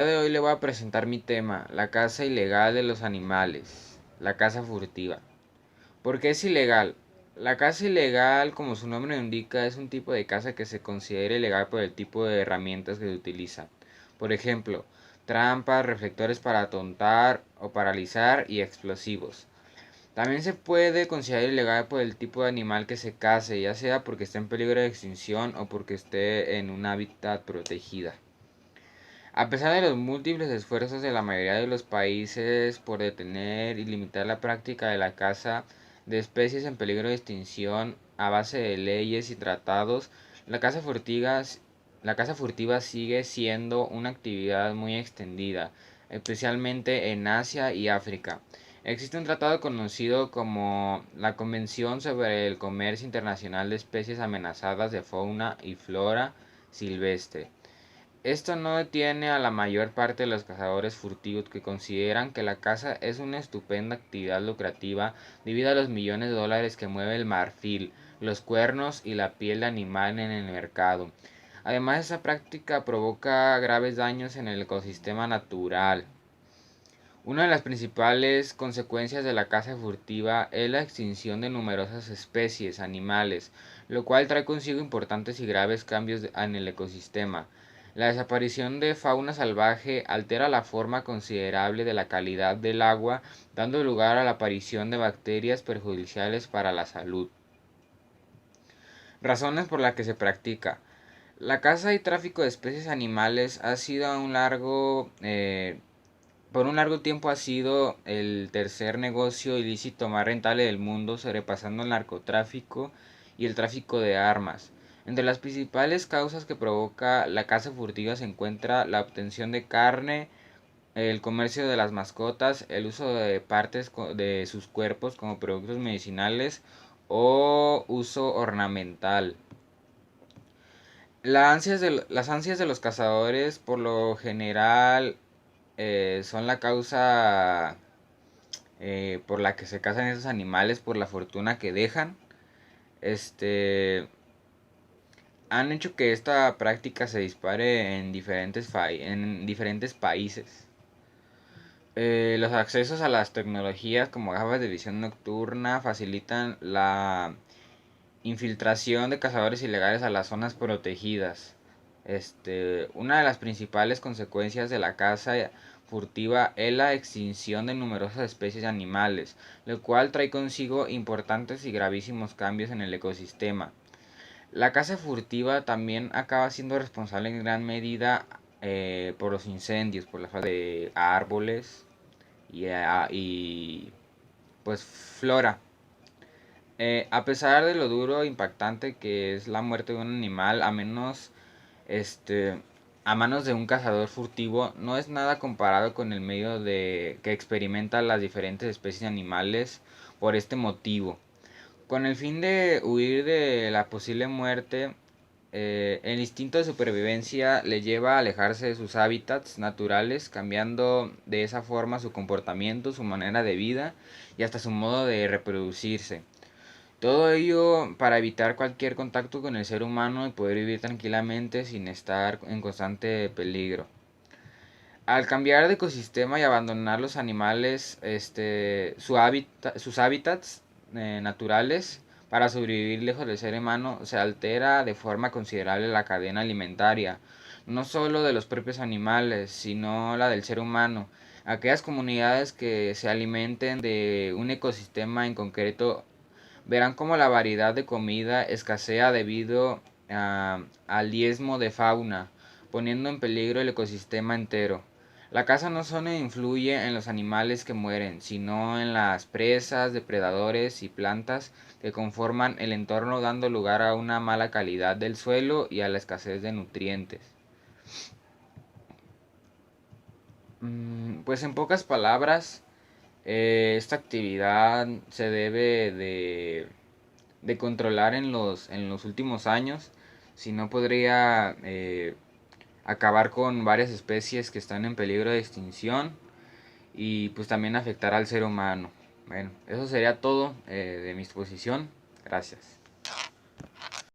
El día de hoy le voy a presentar mi tema, la caza ilegal de los animales, la caza furtiva. ¿Por qué es ilegal? La caza ilegal, como su nombre indica, es un tipo de caza que se considera ilegal por el tipo de herramientas que se utilizan. Por ejemplo, trampas, reflectores para atontar o paralizar y explosivos. También se puede considerar ilegal por el tipo de animal que se case, ya sea porque esté en peligro de extinción o porque esté en un hábitat protegida. A pesar de los múltiples esfuerzos de la mayoría de los países por detener y limitar la práctica de la caza de especies en peligro de extinción a base de leyes y tratados, la caza furtiva sigue siendo una actividad muy extendida, especialmente en Asia y África. Existe un tratado conocido como la Convención sobre el Comercio Internacional de Especies Amenazadas de Fauna y Flora Silvestre. Esto no detiene a la mayor parte de los cazadores furtivos que consideran que la caza es una estupenda actividad lucrativa debido a los millones de dólares que mueve el marfil, los cuernos y la piel de animal en el mercado. Además, esa práctica provoca graves daños en el ecosistema natural. Una de las principales consecuencias de la caza furtiva es la extinción de numerosas especies animales, lo cual trae consigo importantes y graves cambios en el ecosistema. La desaparición de fauna salvaje altera la forma considerable de la calidad del agua, dando lugar a la aparición de bacterias perjudiciales para la salud. Razones por las que se practica. La caza y tráfico de especies animales ha sido por un largo tiempo ha sido el tercer negocio ilícito más rentable del mundo, sobrepasando el narcotráfico y el tráfico de armas. Entre las principales causas que provoca la caza furtiva se encuentra la obtención de carne, el comercio de las mascotas, el uso de partes de sus cuerpos como productos medicinales o uso ornamental. Las ansias de los cazadores por lo general son la causa por la que se cazan esos animales, por la fortuna que dejan. Este Han hecho que esta práctica se dispare en diferentes países. Los accesos a las tecnologías como gafas de visión nocturna facilitan la infiltración de cazadores ilegales a las zonas protegidas. Una de las principales consecuencias de la caza furtiva es la extinción de numerosas especies animales, lo cual trae consigo importantes y gravísimos cambios en el ecosistema. La caza furtiva también acaba siendo responsable en gran medida por los incendios, por la falta de árboles y pues flora. A pesar de lo duro e impactante que es la muerte de un animal, este, a manos de un cazador furtivo, no es nada comparado con el medio que experimentan las diferentes especies animales por este motivo. Con el fin de huir de la posible muerte, el instinto de supervivencia le lleva a alejarse de sus hábitats naturales, cambiando de esa forma su comportamiento, su manera de vida y hasta su modo de reproducirse. Todo ello para evitar cualquier contacto con el ser humano y poder vivir tranquilamente sin estar en constante peligro. Al cambiar de ecosistema y abandonar los animales sus hábitats naturales para sobrevivir lejos del ser humano, se altera de forma considerable la cadena alimentaria, no solo de los propios animales, sino la del ser humano. Aquellas comunidades que se alimenten de un ecosistema en concreto verán cómo la variedad de comida escasea debido al diezmo de fauna, poniendo en peligro el ecosistema entero. La caza no solo influye en los animales que mueren, sino en las presas, depredadores y plantas que conforman el entorno, dando lugar a una mala calidad del suelo y a la escasez de nutrientes. Pues en pocas palabras, esta actividad se debe de controlar en los últimos años, si no podría acabar con varias especies que están en peligro de extinción y pues también afectar al ser humano. Bueno, eso sería todo de mi exposición. Gracias.